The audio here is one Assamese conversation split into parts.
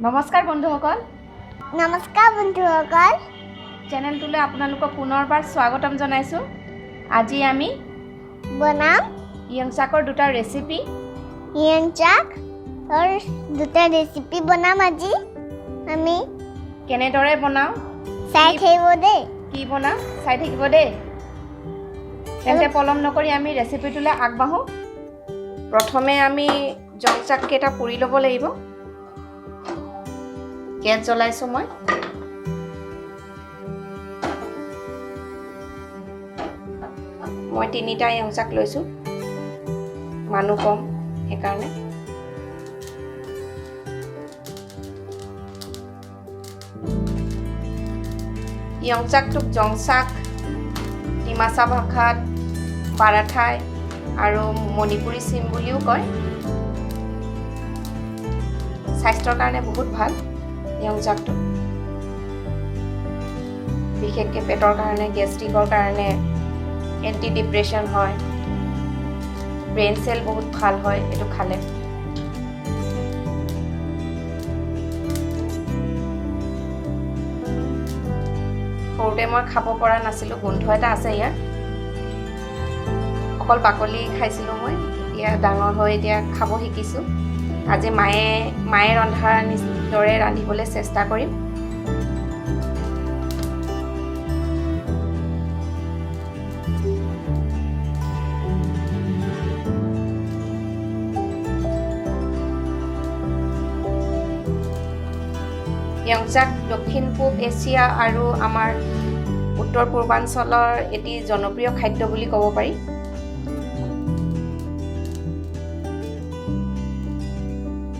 নমস্কাৰ বন্ধুসকল চেনেলটোলৈ আপোনালোকক পুনৰবাৰ স্বাগতম জনাইছোঁ। আজি আমি বনাম ইয়ংচাকৰ দুটা ৰেচিপি বনাম। আজি আমি কেনেদৰে বনাওঁ চাই থাকিব দেই। কি বনাওঁ চাই থাকিব দেই। তেন্তে পলম নকৰি আমি ৰেচিপিটোলৈ আগবাঢ়োঁ। প্ৰথমে আমি ইয়ংচাক কেইটা পুৰি ল'ব লাগিব। গেছ জ্বলাইছোঁ মই তিনিটা ইয়ংচাক লৈছোঁ, মানুহ কম সেইকাৰণে। ইয়ংচাকটোক জংচাক, ডিমাচা ভাষাত পাৰাঠাই আৰু মণিপুৰী চিম বুলিও কয়। স্বাস্থ্যৰ কাৰণে বহুত ভাল ইয়ংচাকটো, বিশেষকৈ পেটৰ কাৰণে, গেষ্ট্ৰিকৰ কাৰণে, এণ্টি ডিপ্ৰেশ্যন হয়, ব্ৰেইন চেল বহুত ভাল হয় এইটো খালে। সৰুতে মই খাব পৰা নাছিলোঁ, গোন্ধ এটা আছে ইয়াৰ। অকল বাকলি খাইছিলোঁ মই, এতিয়া ডাঙৰ হৈ এতিয়া খাব শিকিছোঁ। আজি মায়ে ৰন্ধাৰ দৰে ৰান্ধিবলৈ চেষ্টা কৰিম। ইয়ংচাক দক্ষিণ পূব এছিয়া আৰু আমাৰ উত্তৰ পূৰ্বাঞ্চলৰ এটি জনপ্ৰিয় খাদ্য বুলি ক'ব পাৰি।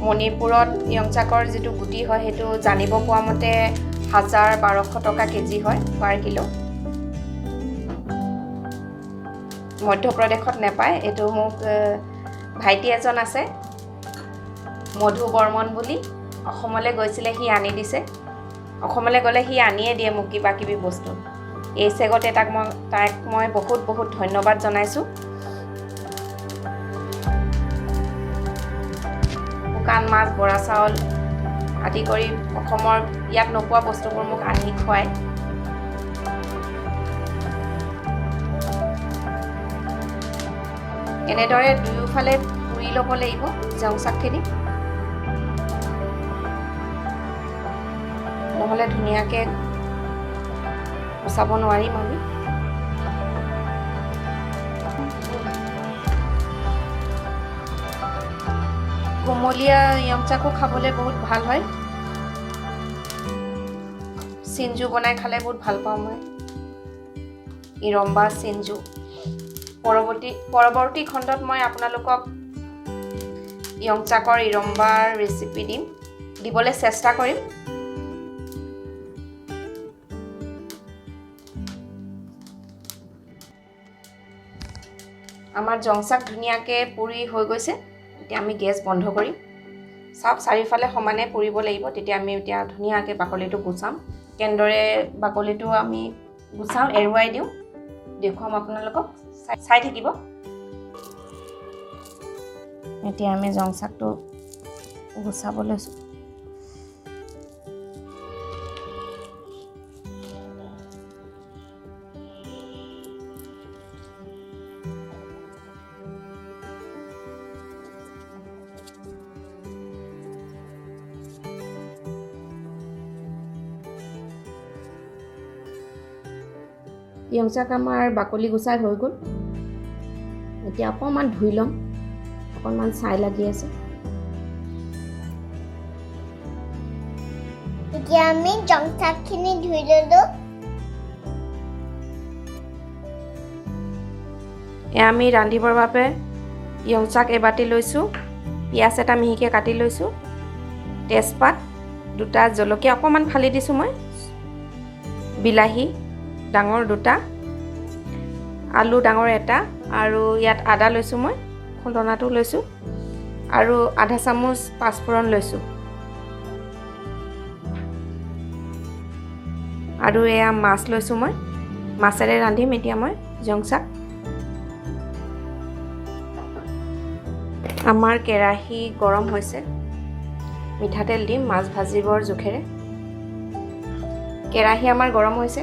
মণিপুৰত ইয়ংচাকৰ যিটো গুটি হয় সেইটো জানিব পোৱা মতে 1000-1200 টকা কেজি হয় পাৰ কিলো। মধ্যপ্ৰদেশত নেপায়। এইটো মোক ভাইটি এজন আছে, মধু বৰ্মন বুলি, অসমলৈ গৈছিলে, সি আনি দিছে। অসমলৈ গ'লে সি আনিয়ে দিয়ে মোক কিবা কিবি বস্তু। এই চেগতে তাক মই বহুত বহুত ধন্যবাদ জনাইছোঁ। শুকান মাছ, বৰা চাউল আদি কৰি অসমৰ ইয়াত নোপোৱা বস্তুবোৰ মোক আনি খুৱায়। এনেদৰে দুয়োফালে পুৰি ল'ব লাগিব ইয়ংচাকখিনি, নহ'লে ধুনীয়াকৈ গুচাব নোৱাৰিম আমি। কোমলীয়া ইয়ংচাকো খাবলৈ বহুত ভাল হয়। চিঞ্জু বনাই খালে বহুত ভাল পাওঁ মই, ইৰম্বা চিঞ্জু। পৰৱৰ্তী খণ্ডত মই আপোনালোকক ইয়ংচাকৰ ইৰম্বাৰ ৰেচিপি দিবলৈ চেষ্টা কৰিম। আমাৰ ইয়ংচাক ধুনীয়াকৈ পুৰি হৈ গৈছে। এতিয়া আমি গেছ বন্ধ কৰিম। চাওক চাৰিওফালে সমানে পুৰিব লাগিব, তেতিয়া আমি এতিয়া ধুনীয়াকৈ বাকলিটো গুচাম। কেনেদৰে বাকলিটো আমি গুচাওঁ, এৰুৱাই দিওঁ, দেখুৱাম আপোনালোকক, চাই থাকিব। এতিয়া আমি ইয়ংচাকটো গুচাব লৈছোঁ। ইয়ংচাক আমাৰ বাকলি গুচাই হৈ গ'ল। এতিয়া অকণমান ধুই ল'ম, অকণমান ছাই লাগি আছে। এতিয়া আমি ইয়ংচাকখিনি ধুই ল'লোঁ। এয়া আমি ৰান্ধিবৰ বাবে ইয়ংচাক এবাতি লৈছোঁ, পিঁয়াজ এটা মিহিকৈ কাটি লৈছোঁ, তেজপাত দুটা, জলকীয়া অকণমান ফালি দিছোঁ মই, বিলাহী ডাঙৰ দুটা, আলু ডাঙৰ এটা, আৰু ইয়াত আদা লৈছোঁ মই, খুন্দনাটো লৈছোঁ, আৰু আধা চামুচ পাঁচফোৰণ লৈছোঁ। আৰু এয়া মাছ লৈছোঁ মই, মাছেৰে ৰান্ধিম এতিয়া মই ইয়ংচাক। আমাৰ কেৰাহী গৰম হৈছে, মিঠাতেল দিম মাছ ভাজিবৰ জোখেৰে। কেৰাহী আমাৰ গৰম হৈছে।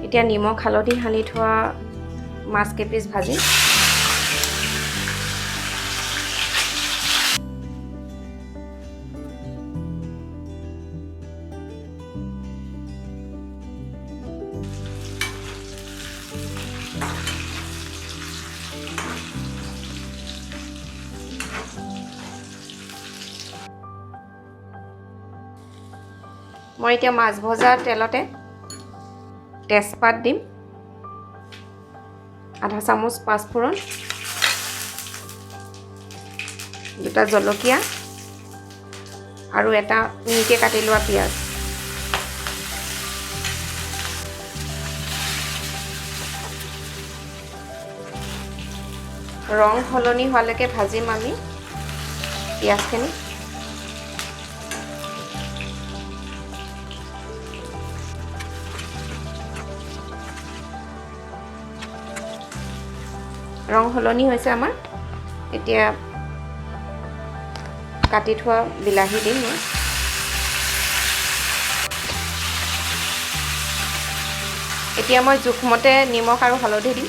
এতিয়া নিমখ হালধি সানি থোৱা মাছ কেইপিচ ভাজিম। মই এতিয়া মাছ ভজা তেলতে তেজপাত দিম, আধা চামুচ পাঁচফোৰণ, দুটা জলকীয়া আৰু এটা মিহিকৈ কাটি লোৱা পিঁয়াজ। ৰং সলনি হোৱালৈকে ভাজিম আমি পিঁয়াজখিনি। ৰং সলনি হৈছে আমাৰ। এতিয়া কাটি থোৱা বিলাহী দিম মই। এতিয়া মই জোখমতে নিমখ আৰু হালধি দিম।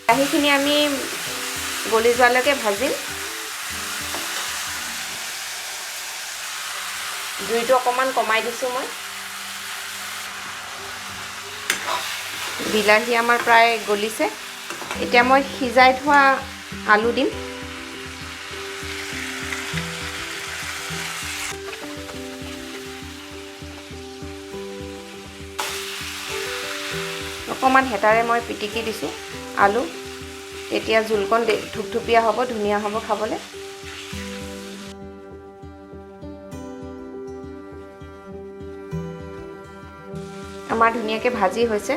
বিলাহীখিনি আমি গলি যোৱালৈকে ভাজিম। জুইটো অকণমান কমাই দিছোঁ মই। বিলাহী আমাৰ প্ৰায় গলিছে। এতিয়া মই সিজাই থোৱা আলু দিম। অকণমান হেতাৰে মই পিটিকি দিছোঁ আলু। তেতিয়া জোলকণ থুপথুপীয়া হ'ব, ধুনীয়া হ'ব খাবলৈ। আমাৰ ধুনীয়াকৈ ভাজি হৈছে।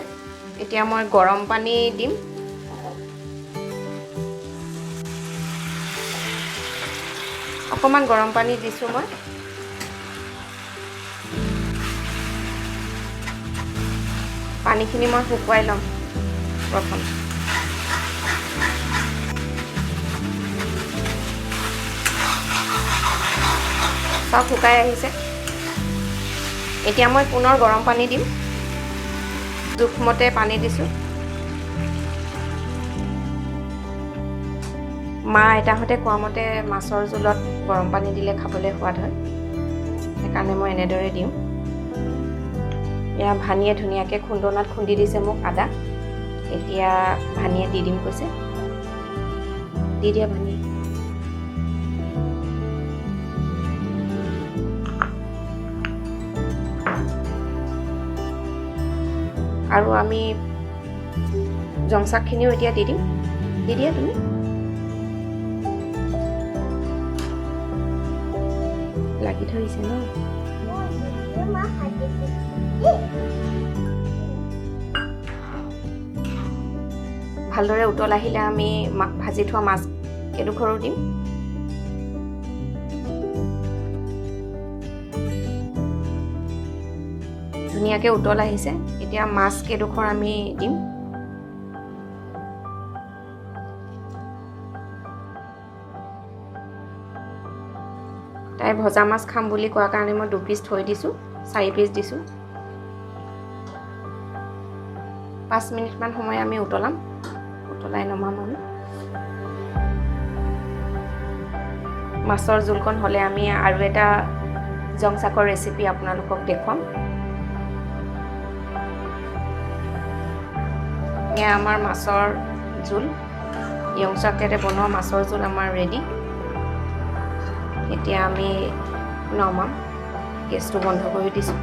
এতিয়া মই গৰম পানী দিম। অকণমান গৰম পানী দিছোঁ মই। পানীখিনি মই শুকুৱাই ল'ম প্ৰথম। চব শুকাই আহিছে। এতিয়া মই পুনৰ গৰম পানী দিম। জোখমতে পানী দিছোঁ। মা আইতাহঁতে কোৱা মতে মাছৰ জোলত গৰম পানী দিলে খাবলৈ সোৱাদ হয়, সেইকাৰণে মই এনেদৰে দিওঁ। এয়া ভানীয়ে ধুনীয়াকৈ খুন্দনাত খুন্দি দিছে মোক আদা। এতিয়া ভানীয়ে দি দিম কৈছে। দি দিয়া ভানীয়ে। আৰু আমি জংচাকখিনিও এতিয়া দি দিম। দি দিয়া তুমি। লাগি ধৰিছে ন? ভালদৰে উতল আহিলে আমি ভাজি থোৱা মাছ এডোখৰো দিম। ধুনীয়াকৈ উতল আহিছে। এতিয়া মাছ কেইডোখৰ আমি দিম। তাই ভজা মাছ খাম বুলি কোৱাৰ কাৰণে মই 2 পিচ থৈ দিছোঁ, 4 পিচ দিছোঁ। 5 মিনিটমান সময় আমি উতলাম। উতলাই নমাম আমি। মাছৰ জোলকণ হ'লে আমি আৰু এটা জংচাকৰ ৰেচিপি আপোনালোকক দেখুৱাম। এয়া আমাৰ মাছৰ জোল, ইয়ংচাকেৰে বনোৱা মাছৰ জোল আমাৰ ৰেডি। এতিয়া আমি নমাম। গেছটো বন্ধ কৰি দিছোঁ।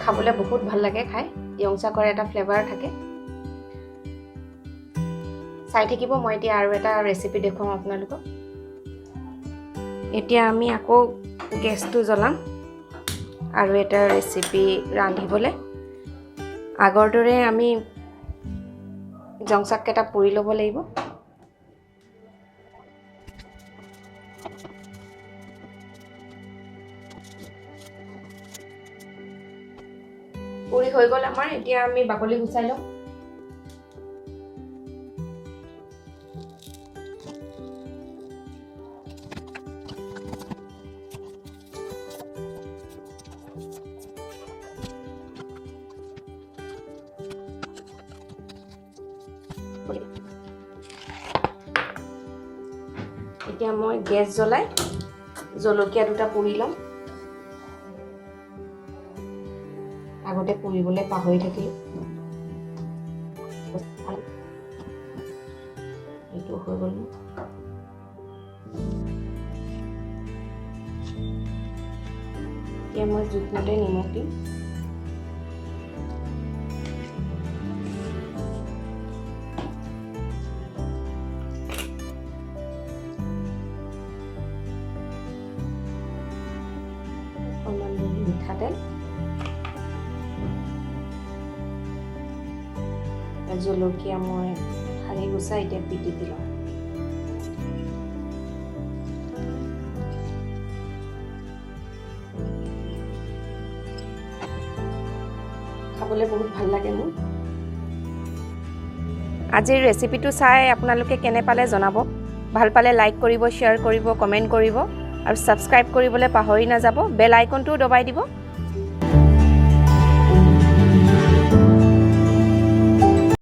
খাবলৈ বহুত ভাল লাগে খাই। ইয়ংচাকৰ এটা ফ্লেভাৰ থাকে। চাই থাকিব, মই এতিয়া আৰু এটা ৰেচিপি দেখুৱাম আপোনালোকক। এতিয়া আমি আকৌ গেছটো জ্বলাম আৰু এটা ৰেচিপি ৰান্ধিবলৈ। আগৰ দৰে আমি জংচাককেইটা পুৰি ল'ব লাগিব। পুৰি হৈ গ'ল আমাৰ, এতিয়া আমি বাকলি গুচাই লওঁ। এতিয়া মই গেছ জ্বলাই জলকীয়া দুটা পুৰি ল'ম। আগতে পুৰিবলৈ পাহৰি থাকিলোঁ। এইটো হৈ গ'ল। এতিয়া মই জোখমতে নিমখ দিম। অকণমান মিঠাতেল, জলকীয়া মই ঠাৰি গুচাই এতিয়া পিটিকি লওঁ। খাবলৈ বহুত ভাল লাগে মোৰ। আজিৰ ৰেচিপিটো চাই আপোনালোকে কেনে পালে জনাব। ভাল পালে লাইক কৰিব, শ্বেয়াৰ কৰিব, কমেণ্ট কৰিব আৰু ছাবস্ক্ৰাইব কৰিবলৈ পাহৰি নাযাব। বেল আইকনটোও দবাই দিব।